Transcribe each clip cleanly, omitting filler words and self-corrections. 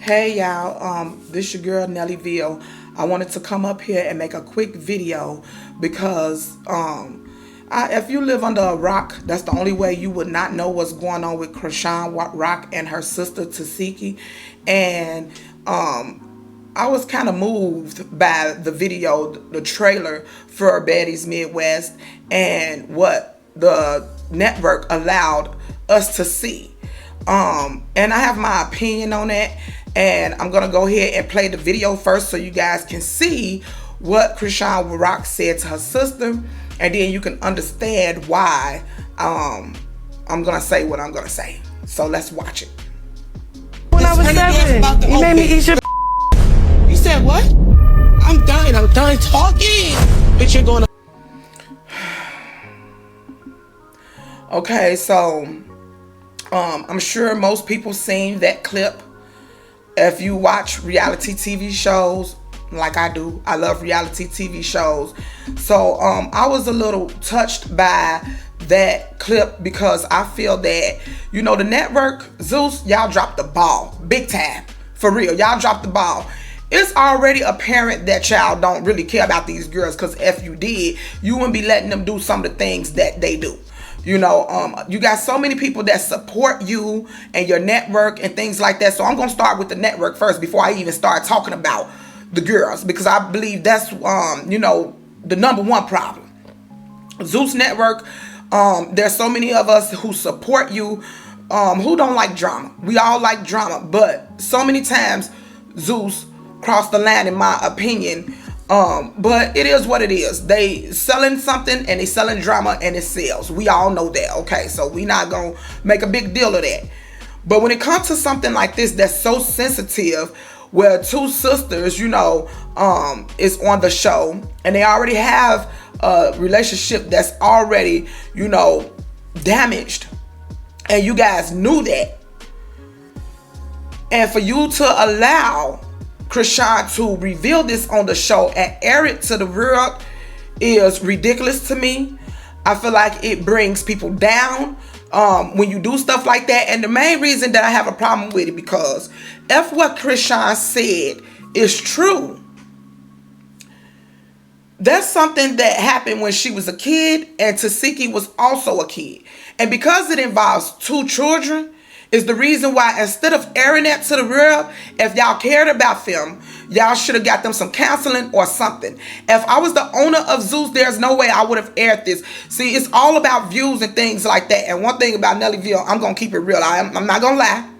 Hey y'all, this your girl Nellyville. I wanted to come up here and make a quick video because if you live under a rock, that's the only way you would not know what's going on with Chrisean Rock and her sister Tesehki. And I was kind of moved by the video, the trailer for Baddies Midwest, and what the network allowed us to see. And I have my opinion on that, and I'm gonna go ahead and play the video first so you guys can see what Chrisean Rock said to her sister, and then you can understand why I'm gonna say what I'm gonna say. So let's watch it. When I was 7, you made me eat your. You said what? I'm done talking. But you're gonna. Okay, so I'm sure most people seen that clip. If you watch reality TV shows like I do, I love reality TV shows. So I was a little touched by that clip because I feel that, you know, the network, Zeus, y'all dropped the ball big time. For real, y'all dropped the ball. It's already apparent that y'all don't really care about these girls, because if you did, you wouldn't be letting them do some of the things that they do. You know, you got so many people that support you and your network and things like that. So I'm going to start with the network first before I even start talking about the girls, because I believe that's, you know, the number one problem. Zeus Network, there's so many of us who support you, who don't like drama. We all like drama, but so many times Zeus crossed the line, in my opinion. But it is what it is. They selling something and they selling drama and it sells. We all know that, okay? So we not gonna make a big deal of that. But when it comes to something like this that's so sensitive, where two sisters, you know, is on the show and they already have a relationship that's already, you know, damaged, and you guys knew that, and for you to allow Chrisean to reveal this on the show and air it to the world is ridiculous to me. I feel like it brings people down when you do stuff like that. And the main reason that I have a problem with it, because if what Chrisean said is true, that's something that happened when she was a kid, and Tesehki was also a kid. And because it involves two children, is the reason why, instead of airing that to the world, if y'all cared about them, y'all should have got them some counseling or something. If I was the owner of Zeus, there's no way I would have aired this. See, it's all about views and things like that. And one thing about Nellyville, I'm going to keep it real. I'm not going to lie.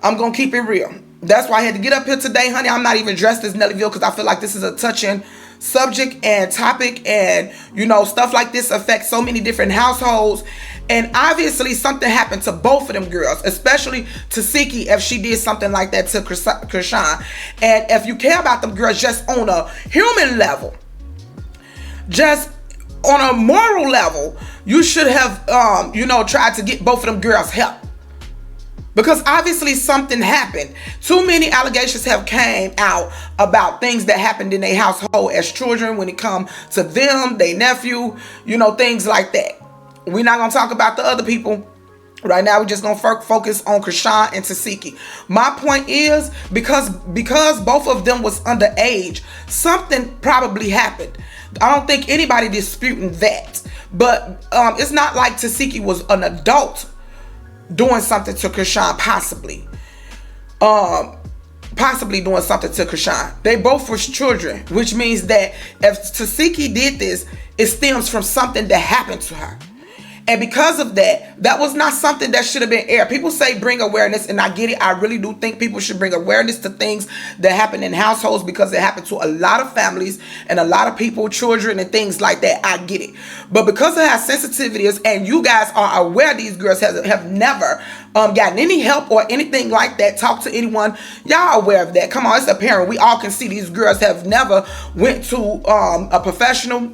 I'm going to keep it real. That's why I had to get up here today, honey. I'm not even dressed as Nellyville because I feel like this is a touching subject and topic, and you know, stuff like this affects so many different households. And obviously something happened to both of them girls, especially Tesehki, if she did something like that to Chrisean. And if you care about them girls just on a human level, just on a moral level, you should have you know, tried to get both of them girls help. Because obviously something happened. Too many allegations have came out about things that happened in their household as children when it come to them, their nephew, you know, things like that. We're not going to talk about the other people. Right now, we're just going to focus on Chrisean and Tesehki. My point is, because both of them was underage, something probably happened. I don't think anybody disputing that. But it's not like Tesehki was an adult doing something to Chrisean, possibly doing something to Chrisean. They both was children, which means that if Tesehki did this, it stems from something that happened to her. And because of that, that was not something that should have been aired. People say bring awareness, and I get it. I really do think people should bring awareness to things that happen in households, because it happened to a lot of families and a lot of people, children and things like that. I get it. But because of how sensitive it is, and you guys are aware these girls have never gotten any help or anything like that, talked to anyone, y'all aware of that. Come on, it's apparent. We all can see these girls have never went to a professional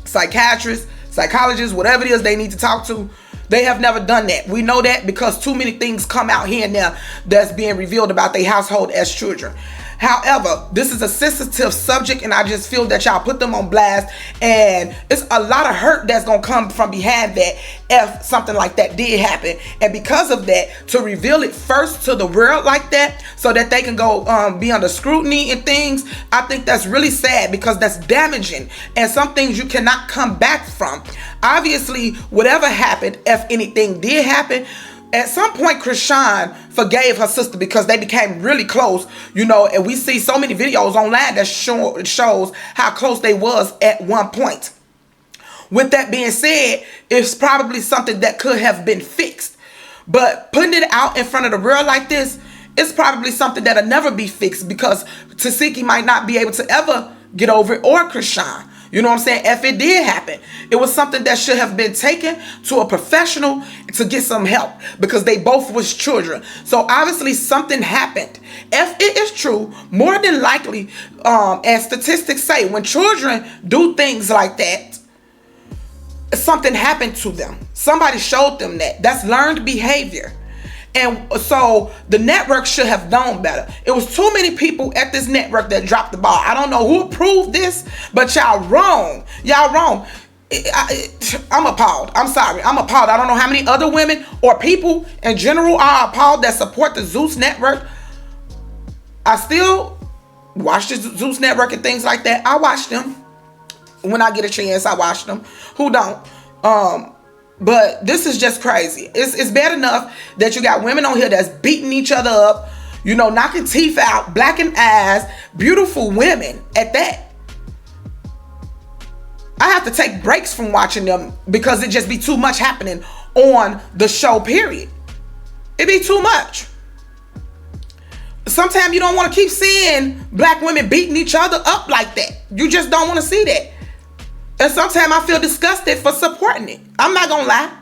psychiatrist, psychologists, whatever it is they need to talk to. They have never done that. We know that because too many things come out here and there that's being revealed about their household as children. However, this is a sensitive subject, and I just feel that y'all put them on blast, and it's a lot of hurt that's gonna come from behind that if something like that did happen. And because of that, to reveal it first to the world like that, so that they can go be under scrutiny and things, I think that's really sad, because that's damaging, and some things you cannot come back from. Obviously, whatever happened, if anything did happen, at some point, Chrisean forgave her sister because they became really close, and we see so many videos online that shows how close they was at one point. With that being said, it's probably something that could have been fixed. But putting it out in front of the world like this, it's probably something that'll never be fixed, because Tesehki might not be able to ever get over it, or Chrisean. You know what I'm saying? If it did happen, it was something that should have been taken to a professional to get some help, because they both was children. So obviously something happened. If it is true, more than likely, as statistics say, when children do things like that, something happened to them. Somebody showed them that. That's learned behavior. And so the network should have known better. It was too many people at this network that dropped the ball. I don't know who approved this, but y'all wrong. Y'all wrong. I'm appalled. I'm sorry. I'm appalled. I don't know how many other women or people in general are appalled that support the Zeus network. I still watch the Zeus network and things like that. I watch them. When I get a chance, I watch them. Who don't? But this is just crazy. It's bad enough that you got women on here that's beating each other up, knocking teeth out, blacking eyes, beautiful women at that. I have to take breaks from watching them because it just be too much happening on the show, period. It be too much. Sometimes you don't want to keep seeing black women beating each other up like that. You just don't want to see that. And sometimes I feel disgusted for supporting it. I'm not gonna lie.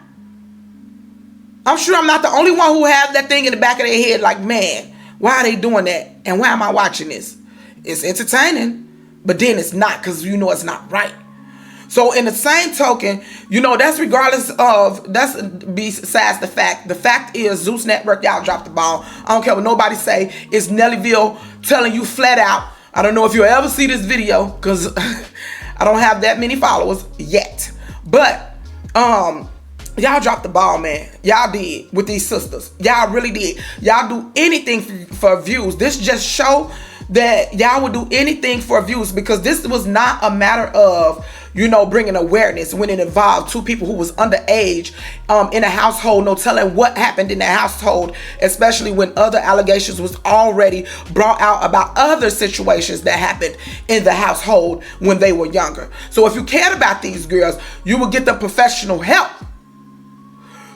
I'm sure I'm not the only one who have that thing in the back of their head like, man, why are they doing that? And why am I watching this? It's entertaining, but then it's not, because it's not right. So in the same token, that's that's besides the fact. The fact is, Zeus Network, y'all dropped the ball. I don't care what nobody say. It's Nellyville telling you flat out. I don't know if you'll ever see this video, because I don't have that many followers yet. But y'all dropped the ball, man. Y'all did with these sisters. Y'all really did. Y'all do anything for views. This just show that y'all would do anything for views, because this was not a matter of bringing awareness when it involved two people who was underage in a household. No telling what happened in the household, especially when other allegations was already brought out about other situations that happened in the household when they were younger. So if you cared about these girls, you would get the professional help.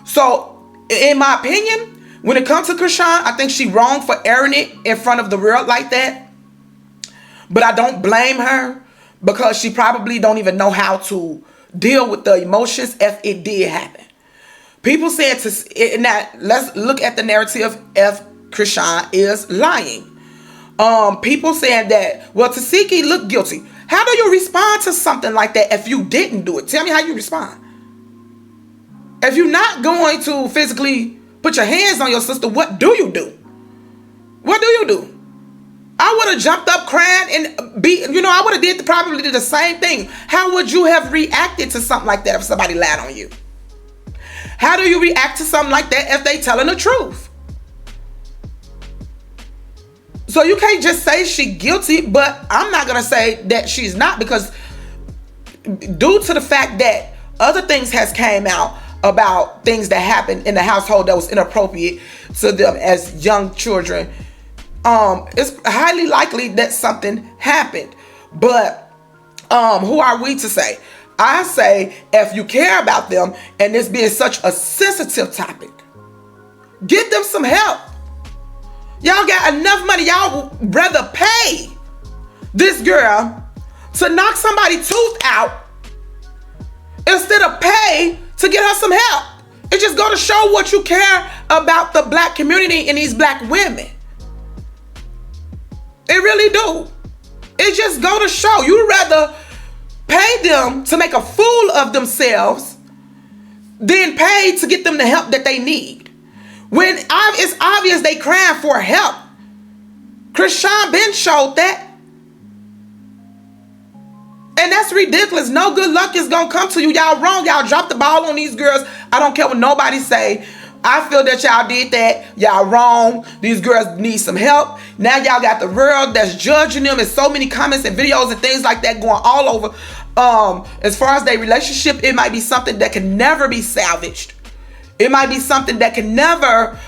So in my opinion, when it comes to Chrisean, I think she wrong for airing it in front of the world like that. But I don't blame her, because she probably don't even know how to deal with the emotions if it did happen. People said now let's look at the narrative if Chrisean is lying. People saying that, well, Tesehki looked guilty. How do you respond to something like that if you didn't do it? Tell me how you respond. If you're not going to physically put your hands on your sister, what do you do? What do you do? I would have jumped up crying and I would have probably did the same thing. How would you have reacted to something like that if somebody lied on you? How do you react to something like that if they telling the truth? So you can't just say she guilty, but I'm not going to say that she's not, because due to the fact that other things has came out about things that happened in the household that was inappropriate to them as young children, it's highly likely that something happened. But who are we to say? I say, if you care about them and this being such a sensitive topic, get them some help. Y'all got enough money. Y'all would rather pay this girl to knock somebody's tooth out instead of pay to get her some help. It just go to show what you care about the black community and these black women. It really do. It just go to show you rather pay them to make a fool of themselves than pay to get them the help that they need. When it's obvious they crying for help. Chrisean been showed that. And that's ridiculous. No good luck is gonna come to you. Y'all wrong. Y'all dropped the ball on these girls. I don't care what nobody say. I feel that y'all did that. Y'all wrong. These girls need some help. Now y'all got the world that's judging them, and so many comments and videos and things like that going all over. As far as their relationship, it might be something that can never be salvaged. It might be something that can never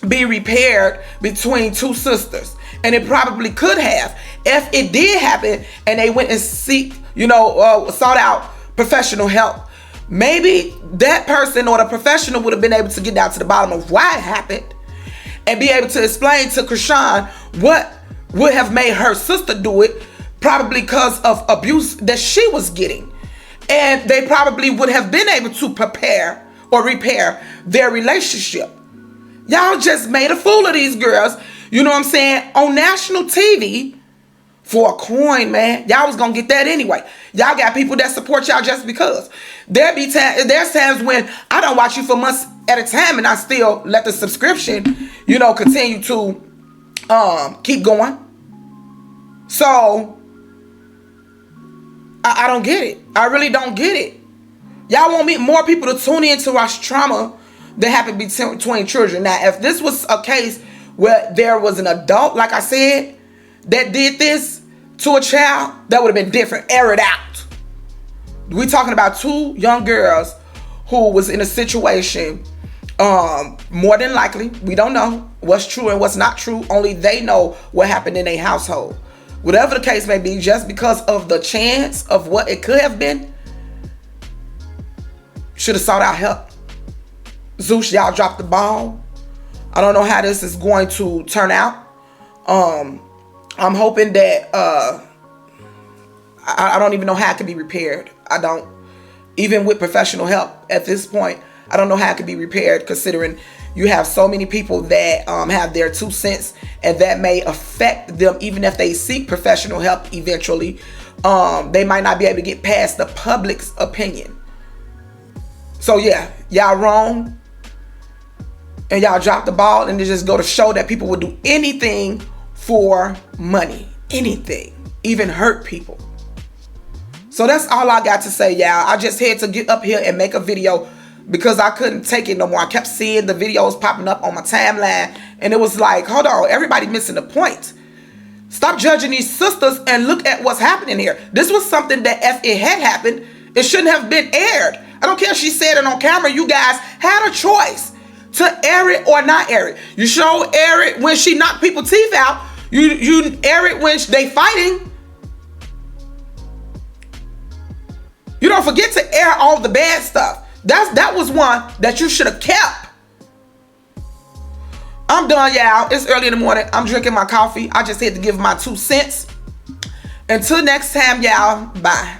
be repaired between two sisters. And it probably could have if it did happen and they went and sought out professional help. Maybe that person or the professional would have been able to get down to the bottom of why it happened and be able to explain to Chrisean what would have made her sister do it, probably because of abuse that she was getting. And they probably would have been able to prepare or repair their relationship. Y'all just made a fool of these girls, you know what I'm saying, on national TV for a coin, man. Y'all was gonna get that anyway. Y'all got people that support y'all just because. There's times when I don't watch you for months at a time and I still let the subscription, continue to keep going. So I don't get it. I really don't get it. Y'all want more people to tune in to watch trauma that happened between children. Now, if this was a case where there was an adult, like I said, that did this to a child, that would have been different. Air it out. We're talking about two young girls who was in a situation, more than likely, we don't know what's true and what's not true. Only they know what happened in their household. Whatever the case may be, just because of the chance of what it could have been, should have sought out help. Zeus, y'all dropped the ball. I don't know how this is going to turn out. I'm hoping that I don't even know how it can be repaired. I don't. Even with professional help at this point, I don't know how it can be repaired, considering you have so many people that have their 2 cents, and that may affect them even if they seek professional help eventually. They might not be able to get past the public's opinion. So yeah, y'all wrong. And y'all dropped the ball, and it just go to show that people would do anything for money. Anything. Even hurt people. So that's all I got to say, y'all. I just had to get up here and make a video because I couldn't take it no more. I kept seeing the videos popping up on my timeline, and it was like, hold on, everybody missing the point. Stop judging these sisters and look at what's happening here. This was something that if it had happened, it shouldn't have been aired. I don't care if she said it on camera. You guys had a choice to air it or not air it. You should air it when she knocked people's teeth out. You air it when they fighting. You don't forget to air all the bad stuff. That was one that you should have kept. I'm done, y'all. It's early in the morning. I'm drinking my coffee. I just had to give my 2 cents. Until next time, y'all. Bye.